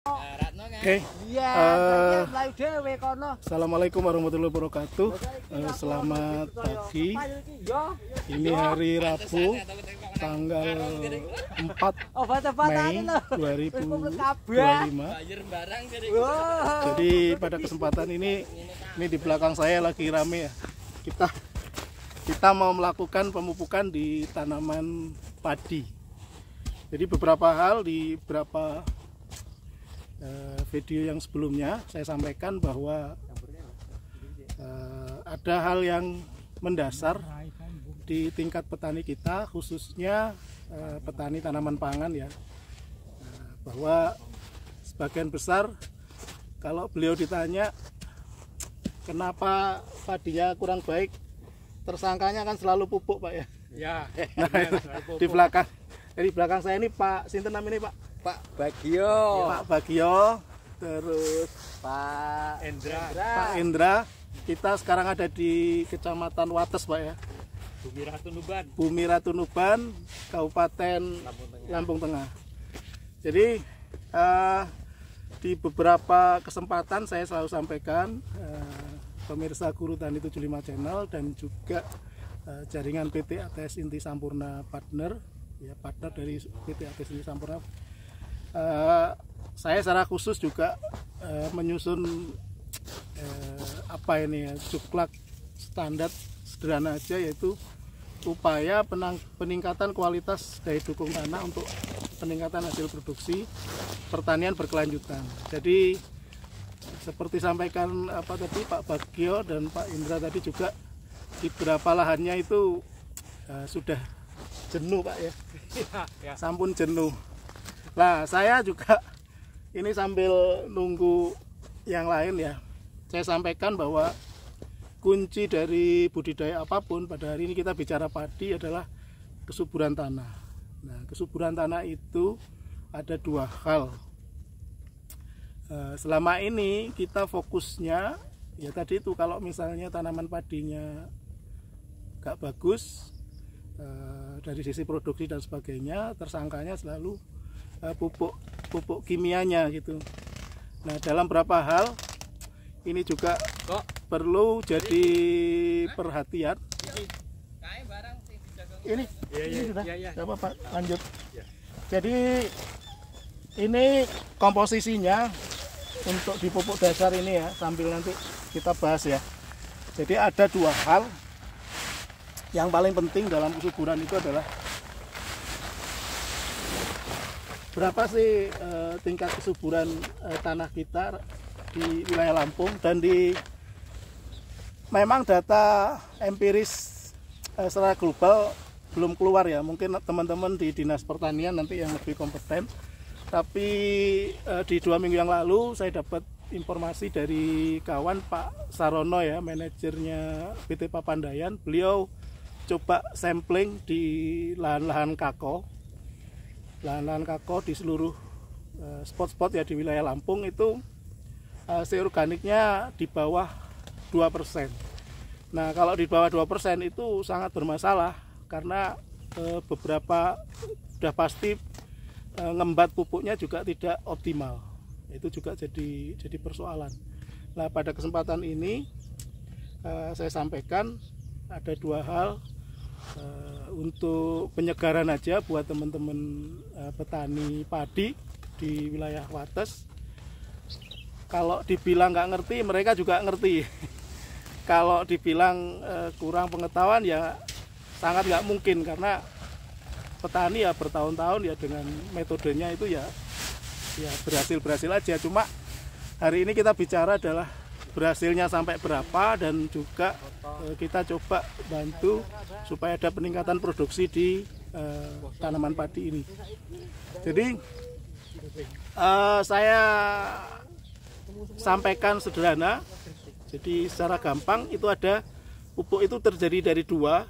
Oke. Assalamualaikum warahmatullahi wabarakatuh. Selamat pagi. Ini hari Rabu, tanggal 4 Mei 2025. Jadi pada kesempatan ini di belakang saya lagi rame ya. Kita mau melakukan pemupukan di tanaman padi. Jadi beberapa hal di beberapa video yang sebelumnya saya sampaikan bahwa ada hal yang mendasar di tingkat petani kita, khususnya petani tanaman pangan ya, bahwa sebagian besar kalau beliau ditanya kenapa padinya kurang baik, tersangkanya kan selalu pupuk Pak ya. Nah, di belakang saya ini Pak Sinten namanya Pak? Pak Bagio. Pak Bagio, terus Pak Endra. Pak Endra. Kita sekarang ada di Kecamatan Wates Pak ya. Bumi Ratu Nuban, Kabupaten Lampung Tengah. Jadi di beberapa kesempatan saya selalu sampaikan pemirsa Guru Tani 75 Channel dan juga jaringan PT ATS Inti Sampurna Partner, ya partner dari PT ATS Inti Sampurna. Saya secara khusus juga menyusun juklak standar sederhana aja, yaitu upaya peningkatan kualitas daya dukung tanah untuk peningkatan hasil produksi pertanian berkelanjutan. Jadi seperti sampaikan tadi Pak Bagio dan Pak Indra tadi juga, di beberapa lahannya itu sudah jenuh Pak ya. Sampun jenuh. Nah, saya juga ini sambil nunggu yang lain ya, saya sampaikan bahwa kunci dari budidaya apapun, pada hari ini kita bicara padi, adalah kesuburan tanah. Nah, kesuburan tanah itu ada dua hal. Selama ini kita fokusnya ya tadi itu, kalau misalnya tanaman padinya gak bagus dari sisi produksi dan sebagainya, tersangkanya selalu pupuk kimianya gitu. Nah, dalam beberapa hal ini juga perlu jadi perhatian. Ini sudah, tidak apa-apa, lanjut. Jadi ini komposisinya untuk di pupuk dasar ini ya, sambil nanti kita bahas ya. Jadi ada dua hal yang paling penting dalam kesuburan itu adalah berapa sih tingkat kesuburan tanah kita di wilayah Lampung, dan memang data empiris secara global belum keluar ya, mungkin teman-teman di Dinas Pertanian nanti yang lebih kompeten. Tapi di 2 minggu yang lalu saya dapat informasi dari kawan Pak Sarono ya, manajernya PT Papandayan. Beliau coba sampling di lahan-lahan kako di seluruh spot-spot ya di wilayah Lampung, itu hasil organiknya di bawah 2%. Nah, kalau di bawah 2% itu sangat bermasalah, karena beberapa sudah pasti ngembat pupuknya juga tidak optimal. Itu juga jadi persoalan. Nah, pada kesempatan ini saya sampaikan ada dua hal untuk penyegaran aja buat teman-teman petani padi di wilayah Wates. Kalau dibilang nggak ngerti, mereka juga ngerti. Kalau dibilang kurang pengetahuan ya sangat nggak mungkin, karena petani ya bertahun-tahun ya dengan metodenya itu ya berhasil aja. Cuma hari ini kita bicara adalah berhasilnya sampai berapa, dan juga kita coba bantu supaya ada peningkatan produksi di tanaman padi ini. Jadi saya sampaikan sederhana. Jadi secara gampang itu ada pupuk itu terjadi dari dua.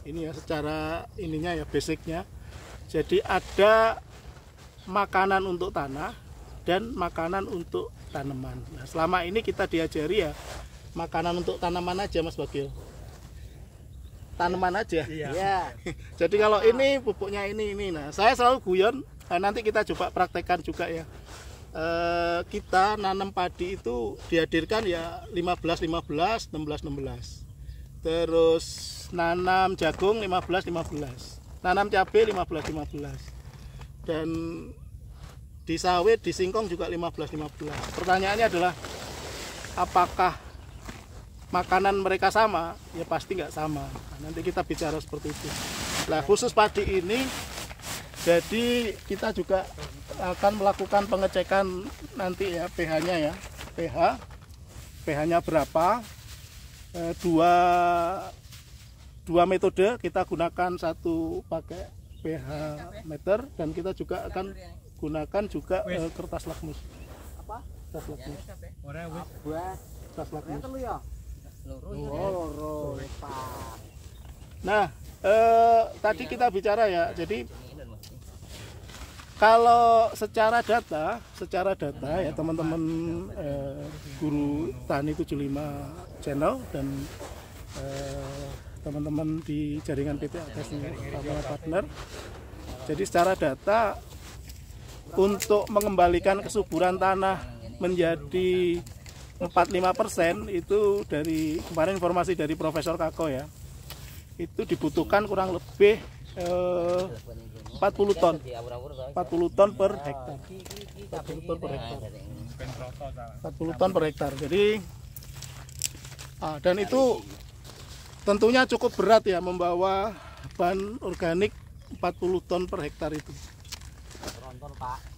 Ini ya secara ininya ya, basicnya. Jadi ada makanan untuk tanah dan makanan untuk tanaman. Nah, selama ini kita diajari ya makanan untuk tanaman aja Mas Bagio. Tanaman aja. Iya. Jadi kalau ini pupuknya ini. Nah, saya selalu guyon, nanti kita coba praktekkan juga ya. kita nanam padi itu dihadirkan ya 15-15, 16-16. Terus nanam jagung 15-15, nanam cabai 15-15, dan di sawit, di singkong juga 15-15. Pertanyaannya adalah apakah makanan mereka sama? Ya pasti nggak sama. Nah, nanti kita bicara seperti itu. Nah, khusus padi ini, jadi kita juga akan melakukan pengecekan nanti ya, pH-nya ya, pH-nya berapa. Dua metode kita gunakan, satu pakai pH meter dan kita juga akan gunakan juga kertas lakmus. Apa? Kertas lakmus. Kertas lakmus. Nah, tadi kita bicara ya, jadi kalau secara data ya teman-teman guru Tani 75 channel dan teman-teman di jaringan PT ATS Partner. Jadi secara data untuk mengembalikan kesuburan tanah menjadi 45% itu dari kemarin informasi dari Profesor Kako ya, itu dibutuhkan kurang lebih 40 ton per hektar. 40 ton per hektar. 40 ton per hektar. Jadi dan itu tentunya cukup berat ya, membawa bahan organik 40 ton per hektar itu.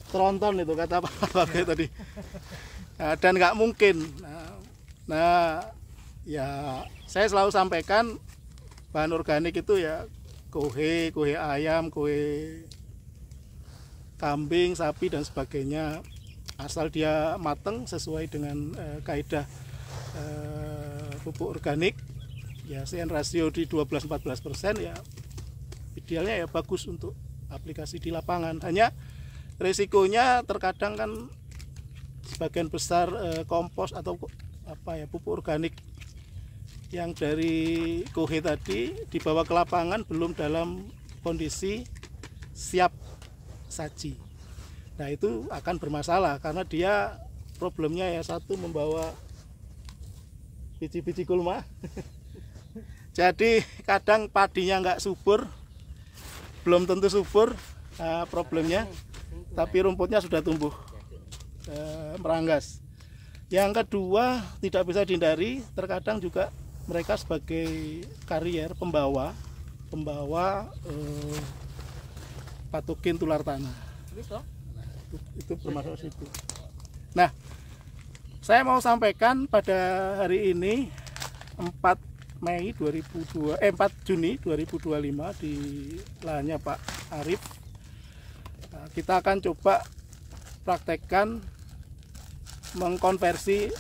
Tronton itu kata Pak Bagai tadi. Nah, dan nggak mungkin. Nah, ya saya selalu sampaikan bahan organik itu ya kue ayam, kue kambing, sapi dan sebagainya, asal dia mateng sesuai dengan kaidah pupuk organik ya, CN rasio di 12-14% ya idealnya ya bagus untuk aplikasi di lapangan. Hanya risikonya terkadang kan sebagian besar kompos atau apa ya, pupuk organik yang dari kohe tadi dibawa ke lapangan belum dalam kondisi siap saji. Nah itu akan bermasalah karena dia problemnya ya, satu membawa biji-biji gulma. Jadi kadang padinya nggak subur, belum tentu subur problemnya, tapi rumputnya sudah tumbuh meranggas. Yang kedua tidak bisa dihindari, terkadang juga mereka sebagai karier, pembawa patogen tular tanah. Itu termasuk situ. Nah, saya mau sampaikan pada hari ini 4 Juni 2025 di lahannya Pak Arif. Nah, kita akan coba praktekkan mengkonversi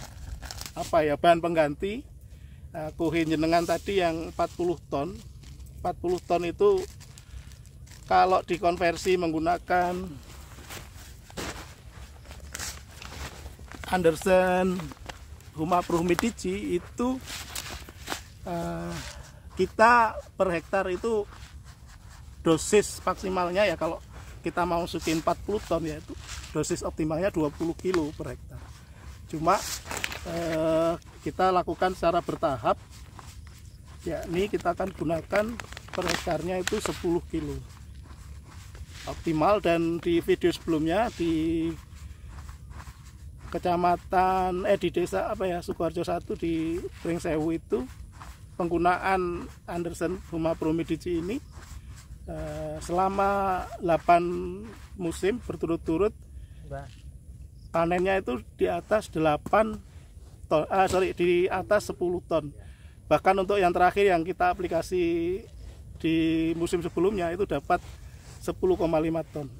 bahan pengganti kohe jenengan tadi yang 40 ton. 40 ton itu kalau dikonversi menggunakan Anderson Humidity itu kita per hektar itu dosis maksimalnya ya, kalau kita mau masukin 40 ton ya itu dosis optimalnya 20 kilo per hektar. Cuma kita lakukan secara bertahap, yakni kita akan gunakan per hektarnya itu 10 kilo optimal. Dan di video sebelumnya di kecamatan di desa Sukoharjo 1 di Pringsewu itu penggunaan Anderson Humidity ini selama 8 musim berturut-turut panennya itu di atas 10 ton. Bahkan untuk yang terakhir yang kita aplikasi di musim sebelumnya itu dapat 10,5 ton.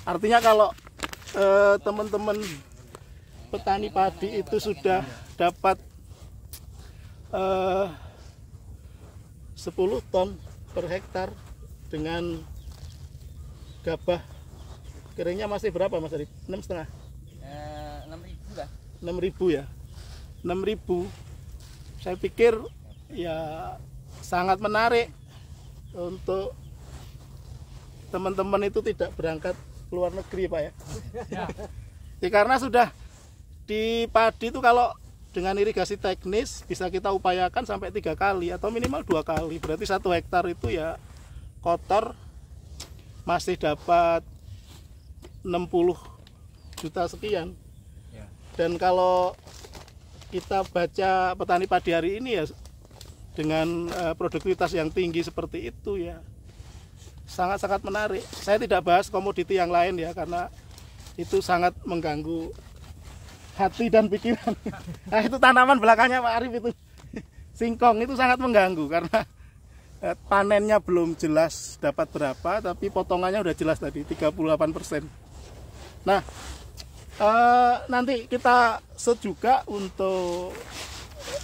Artinya kalau teman-teman petani padi itu sudah dapat 10 ton per hektar dengan gabah keringnya masih berapa Mas Arif? 6,5? 6.000 lah. 6.000 ya. 6.000 saya pikir ya sangat menarik untuk teman-teman itu tidak berangkat ke luar negeri Pak ya. Ya, karena sudah di padi itu kalau dengan irigasi teknis bisa kita upayakan sampai 3 kali atau minimal 2 kali. Berarti 1 hektar itu ya kotor masih dapat 60 juta sekian. Ya. Dan kalau kita baca petani padi hari ini ya dengan produktivitas yang tinggi seperti itu ya sangat-sangat menarik. Saya tidak bahas komoditi yang lain ya karena itu sangat mengganggu hati dan pikiran. Nah, itu tanaman belakangnya Pak Arif itu singkong itu sangat mengganggu karena panennya belum jelas dapat berapa, tapi potongannya udah jelas tadi 38%. Nah, nanti kita shoot juga untuk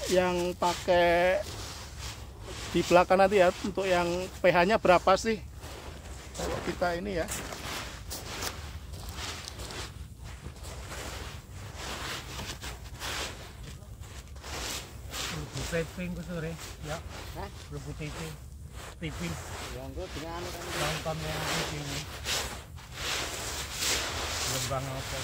yang pakai di belakang nanti ya, untuk yang pH-nya berapa sih kalau kita ini ya. Taping ko sore, ya. Hah? Rupo taping. Taping. Yang gue dengan anu kan. Nonton yang taping. Lembang apa?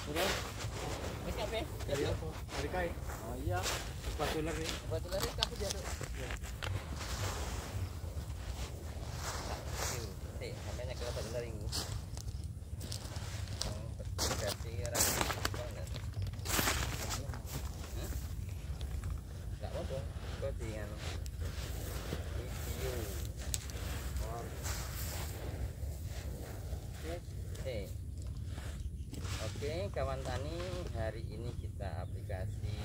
Sudah. Ini apa? Dari apa? Dari kain. Oh iya. Batu lari. Batu lari aku jatuh. Sampainya ke batu lari ini. Berarti orang enggak. Enggak apa-apa. Kok dengan video. Oke, kawan tani, hari ini kita aplikasi